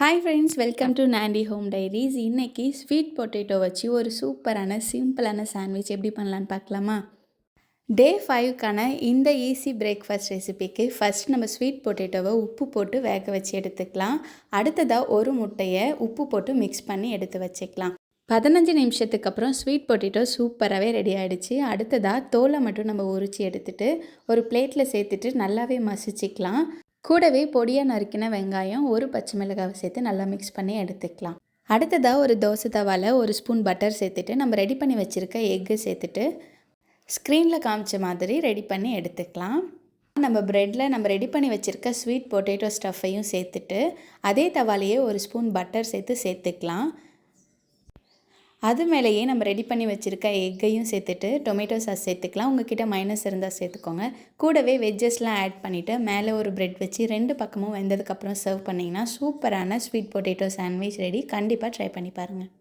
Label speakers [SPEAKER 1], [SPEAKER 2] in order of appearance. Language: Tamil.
[SPEAKER 1] Hi friends, welcome to Nandi home diaries. இன்றைக்கி ஸ்வீட் பொட்டேட்டோ வச்சு ஒரு சூப்பரான சிம்பிளான சாண்ட்விச் எப்படி பண்ணலான்னு பார்க்கலாமா? டே 5க்கான இந்த ஈஸி பிரேக்ஃபாஸ்ட் ரெசிபிக்கு ஃபஸ்ட் நம்ம ஸ்வீட் பொட்டேட்டோவை உப்பு போட்டு வேக வச்சு எடுத்துக்கலாம். அடுத்ததாக ஒரு முட்டையை உப்பு போட்டு மிக்ஸ் பண்ணி எடுத்து வச்சுக்கலாம். 15 நிமிஷத்துக்கு அப்புறம் ஸ்வீட் பொட்டேட்டோ சூப்பராகவே ரெடி ஆகிடுச்சு. அடுத்ததாக தோலை மட்டும் நம்ம உரித்து எடுத்துகிட்டு ஒரு பிளேட்டில் சேர்த்துட்டு நல்லாவே மசிச்சிக்கலாம். கூடவே பொடியாக நறுக்கின வெங்காயம், ஒரு பச்சை மிளகாவை சேர்த்து நல்லா மிக்ஸ் பண்ணி எடுத்துக்கலாம். அடுத்ததாக ஒரு தோசை தவாவில் ஒரு ஸ்பூன் பட்டர் சேர்த்துட்டு நம்ம ரெடி பண்ணி வச்சுருக்க எக்கு சேர்த்துட்டு ஸ்க்ரீனில் காமிச்ச மாதிரி ரெடி பண்ணி எடுத்துக்கலாம். நம்ம ப்ரெட்டில் நம்ம ரெடி பண்ணி வச்சுருக்க ஸ்வீட் பொட்டேட்டோ ஸ்டஃப்பையும் சேர்த்துட்டு அதே தவாலையே ஒரு ஸ்பூன் பட்டர் சேர்த்துக்கலாம். அது மேலேயே நம்ம ரெடி பண்ணி வச்சுருக்க எக்கையும் சேர்த்துட்டு டொமேட்டோ சாஸ் சேர்த்துக்கலாம். உங்கள்கிட்ட மைனஸ் இருந்தால் சேர்த்துக்கோங்க. கூடவே வெஜ்ஜஸ்லாம் ஆட் பண்ணிவிட்டு மேலே ஒரு ப்ரெட் வச்சு 2 பக்கமும் வெந்ததுக்கப்புறம் சர்வ் பண்ணிங்கன்னா சூப்பரான ஸ்வீட் பொட்டேட்டோ சாண்ட்விச் ரெடி. கண்டிப்பாக ட்ரை பண்ணி பாருங்கள்.